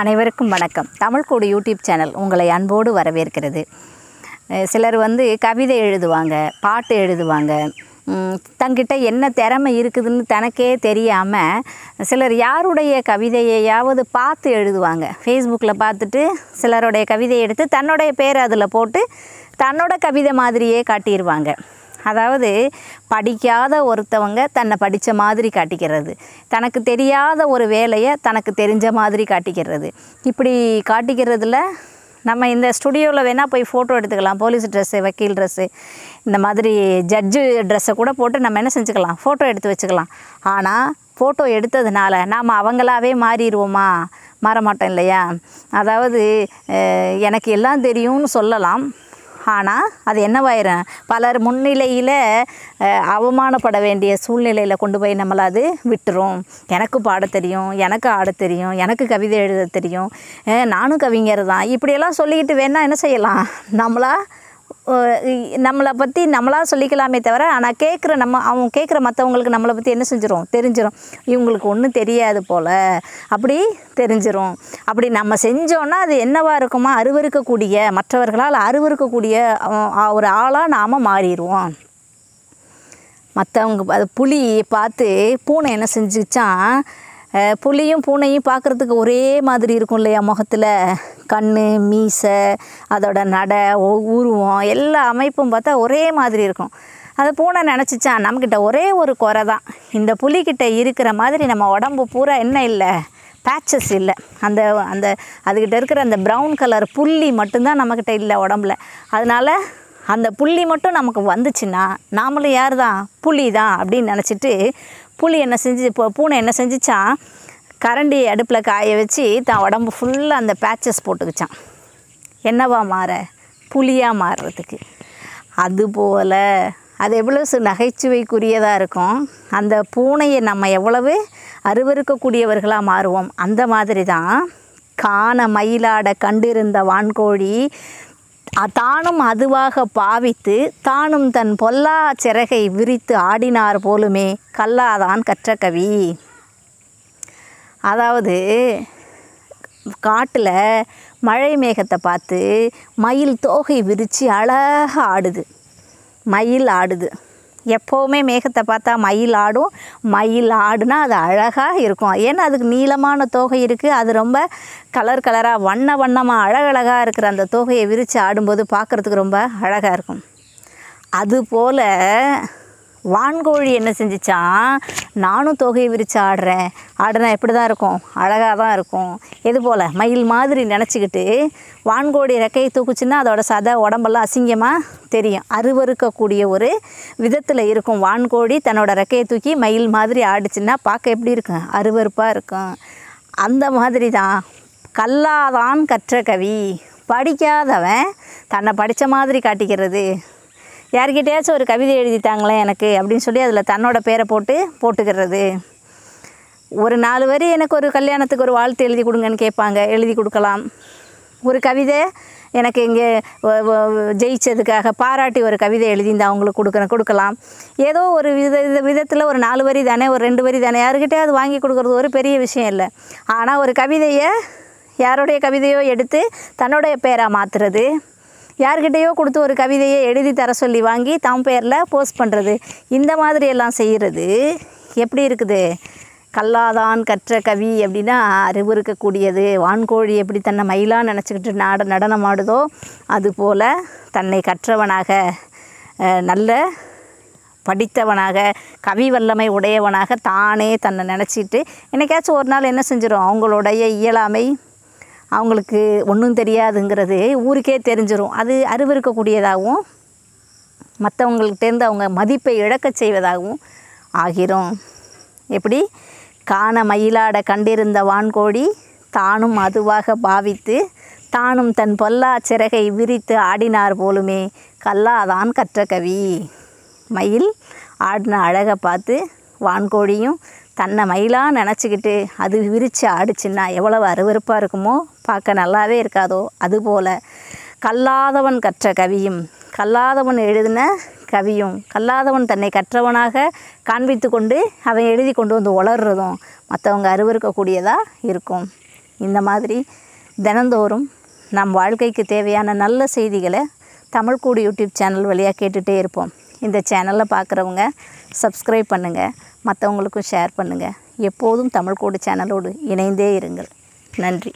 அனைவருக்கும் வணக்கம். தமிழ் கூடு யூடியூப் சேனல் உங்களை அன்போடு வரவேற்கிறது. சிலர் கவிதை எழுதுவாங்க, பாட்டு எழுதுவாங்க. தங்கிட்ட என்ன திறமை இருக்குதுன்னு தனக்கே தெரியாமல் சிலர் யாருடைய கவிதையையாவது பார்த்து எழுதுவாங்க. ஃபேஸ்புக்கில் பார்த்துட்டு சிலருடைய கவிதையை எடுத்து தன்னுடைய பேர் அதில் போட்டு தன்னோட கவிதை மாதிரியே காட்டிடுவாங்க. அதாவது படிக்காத ஒருத்தவங்க தன்னை படித்த மாதிரி காட்டிக்கிறது, தனக்கு தெரியாத ஒரு வேலையை தனக்கு தெரிஞ்ச மாதிரி காட்டிக்கிறது. இப்படி காட்டிக்கிறதுல நம்ம இந்த ஸ்டுடியோவில் வேணால் போய் ஃபோட்டோ எடுத்துக்கலாம். போலீஸ் ட்ரெஸ்ஸு, வக்கீல் ட்ரெஸ்ஸு, இந்த மாதிரி ஜட்ஜு ட்ரெஸ்ஸை கூட போட்டு நம்ம என்ன செஞ்சுக்கலாம், ஃபோட்டோ எடுத்து வச்சுக்கலாம். ஆனால் ஃபோட்டோ எடுத்ததுனால நாம் அவங்களாவே மாறிடுவோமா? மாற மாட்டோம் இல்லையா? அதாவது எனக்கு எல்லாம் தெரியும்னு சொல்லலாம், ஆனால் அது என்னவாயிரும், பலர் முன்னிலையில் அவமானப்பட வேண்டிய சூழ்நிலையில் கொண்டு போய் நம்மளை அது விட்டுரும். எனக்கு பாட தெரியும், எனக்கு ஆட தெரியும், எனக்கு கவிதை எழுத தெரியும், நானும் கவிஞர் தான், இப்படியெல்லாம் சொல்லிக்கிட்டு வேணால் என்ன செய்யலாம், நம்மளை பற்றி நம்மளாக சொல்லிக்கலாமே தவிர, ஆனால் அவங்க கேட்குற மற்றவங்களுக்கு நம்மளை பற்றி என்ன செஞ்சிடும், தெரிஞ்சிடும். இவங்களுக்கு ஒன்றும் தெரியாது போல் அப்படி தெரிஞ்சிடும். அப்படி நம்ம செஞ்சோன்னா அது என்னவாக இருக்குமா, அருவருக்கக்கூடிய, மற்றவர்களால் அருவருக்கக்கூடிய ஒரு ஆளாக நாம் மாறிடுவோம். மற்றவங்க அது புலி பார்த்து பூனை என்ன செஞ்சுச்சான், புலியும் பூனையும் பார்க்குறதுக்கு ஒரே மாதிரி இருக்கும் இல்லையா, முகத்தில் கண், மீசை, அதோட நடை, உருவம், எல்லா அமைப்பும் பார்த்தா ஒரே மாதிரி இருக்கும். அது பூனை நினச்சிச்சான், நம்மக்கிட்ட ஒரே ஒரு குறை தான், இந்த புலிக்கிட்ட இருக்கிற மாதிரி நம்ம உடம்பு பூரா என்ன இல்லை, பேச்சஸ் இல்லை, அந்த அந்த அதுக்கிட்ட இருக்கிற அந்த ப்ரௌன் கலர் புள்ளி மட்டும்தான் நம்மக்கிட்ட இல்லை உடம்புல. அதனால் அந்த புள்ளி மட்டும் நமக்கு வந்துச்சுன்னா நாமளும் யார் தான், புலி தான் அப்படின்னு நினச்சிட்டு புலி என்ன செஞ்சு, இப்போ பூனை என்ன செஞ்சிச்சான், கரண்டி அடுப்பில் காய வச்சு தான் உடம்பு ஃபுல்லாக அந்த பேச்சஸ் போட்டுக்கிச்சான். என்னவா மாற, புலியாக மாறுறதுக்கு. அதுபோல் அது எவ்வளோ நகைச்சுவைக்குரியதாக இருக்கும். அந்த பூனையை நம்ம எவ்வளவு அருவருக்கக்கூடியவர்களாக மாறுவோம். அந்த மாதிரி தான் காண மயிலாட கண்டிருந்த வான்கோழி தானும் அதுவாக பாவித்து தானும் தன் பொல்லா சிறகை விரித்து ஆடினார் போலுமே கல்லாதான் கற்ற கவி. அதாவது காட்டில் மழை மேகத்தை பார்த்து மயில் தோகை விரித்து அழகாக ஆடுது. மயில் ஆடுது, எப்போவுமே மேகத்தை பார்த்தா மயில் ஆடும். மயில் ஆடுனா அது அழகாக இருக்கும், ஏன்னா அதுக்கு நீளமான தோகை இருக்குது. அது ரொம்ப கலர் கலராக வண்ணமாக அழகழகாக இருக்கிற அந்த தோகையை விரித்து ஆடும்போது பார்க்குறதுக்கு ரொம்ப அழகாக இருக்கும். அதுபோல் வான்கோழி என்ன செஞ்சிச்சான், நானும் தொகையை விரித்து ஆடினா எப்படி தான் இருக்கும், அழகாக தான் இருக்கும். இது போல் மயில் மாதிரி நினச்சிக்கிட்டு வான்கோழி ரெக்கையை தூக்குச்சுன்னா அதோட சதை உடம்பெல்லாம் அசிங்கமாக தெரியும், அருவருக்கக்கூடிய ஒரு விதத்தில் இருக்கும். வான்கோழி தன்னோட ரெக்கையை தூக்கி மயில் மாதிரி ஆடிச்சுன்னா பார்க்க எப்படி இருக்கும், அருவருப்பாக இருக்கும். அந்த மாதிரி தான் கல்லாதான் கற்ற கவி. படிக்காதவன் தன்னை படித்த மாதிரி காட்டிக்கிறது. யார்கிட்டையாச்சும் ஒரு கவிதை எழுதித்தாங்களே எனக்கு அப்படின்னு சொல்லி அதில் தன்னோட பேரை போட்டுக்கிறது. ஒரு 4 வரி எனக்கு ஒரு கல்யாணத்துக்கு ஒரு வாழ்த்து எழுதி கொடுங்கன்னு கேட்பாங்க, எழுதி கொடுக்கலாம். ஒரு கவிதை எனக்கு இங்கே ஜெயிச்சதுக்காக பாராட்டி ஒரு கவிதை எழுதிந்து அவங்களுக்கு கொடுக்கலாம். ஏதோ ஒரு விதத்தில் ஒரு 4 வரி தானே, ஒரு 2 வரி தானே, யாருக்கிட்டே வாங்கி கொடுக்குறது ஒரு பெரிய விஷயம் இல்லை. ஆனால் ஒரு கவிதையை யாருடைய கவிதையோ எடுத்து தன்னுடைய பேராக மாற்றுறது, யார்கிட்டையோ கொடுத்து ஒரு கவிதையை எழுதி தர சொல்லி வாங்கி தம் பேரில் போஸ்ட் பண்ணுறது, இந்த மாதிரி எல்லாம் செய்கிறது எப்படி இருக்குது, கல்லாதான் கற்ற கவி அப்படின்னா அறிவுறுக்கக்கூடியது. வான்கோழி எப்படி தன்னை மயிலாக நினச்சிக்கிட்டு நடனம் ஆடுதோ அதுபோல் தன்னை கற்றவனாக, நல்ல படித்தவனாக, கவி வல்லமை உடையவனாக தானே தன்னை நினச்சிட்டு என்னைக்காச்சும் ஒரு நாள் என்ன செஞ்சிடும், அவங்களுடைய இயலாமை, அவங்களுக்கு ஒன்றும் தெரியாதுங்கிறது ஊருக்கே தெரிஞ்சிடும். அது அருவருக்கக்கூடியதாகவும் மற்றவங்கள்ட்டேருந்து அவங்க மதிப்பை இழக்க செய்வதாகவும் ஆகிரும். எப்படி காண மயிலாட கண்டிருந்த வான்கோழி தானும் அதுவாக பாவித்து தானும் தன் பொல்லா சிறகை விரித்து ஆடினார் போலுமே கல்லாதான் கற்ற கவி. மயில் ஆடின அழகை பார்த்து வான்கோழியும் தன்னை மயிலாக நினச்சிக்கிட்டு அது விரித்து ஆடிச்சுன்னா எவ்வளவு அருவருப்பாக இருக்குமோ, பார்க்க நல்லாவே இருக்காதோ. அதுபோல் கல்லாதவன் கற்ற கவியும், கல்லாதவன் எழுதின கவியும், கல்லாதவன் தன்னை கற்றவனாக காண்பித்து கொண்டு அவன் எழுதி கொண்டு வந்து வளர்றதும் மற்றவங்க அருவருக்கக்கூடியதாக இருக்கும். இந்த மாதிரி தினந்தோறும் நம் வாழ்க்கைக்கு தேவையான நல்ல செய்திகளை தமிழ்கூடு யூடியூப் சேனல் வழியாக கேட்டுகிட்டே இருப்போம். இந்த சேனலை பார்க்குறவங்க சப்ஸ்கிரைப் பண்ணுங்கள், மற்றவங்களுக்கும் ஷேர் பண்ணுங்கள். எப்போதும் தமிழ்கூடு சேனலோடு இணைந்தே இருங்கள். நன்றி.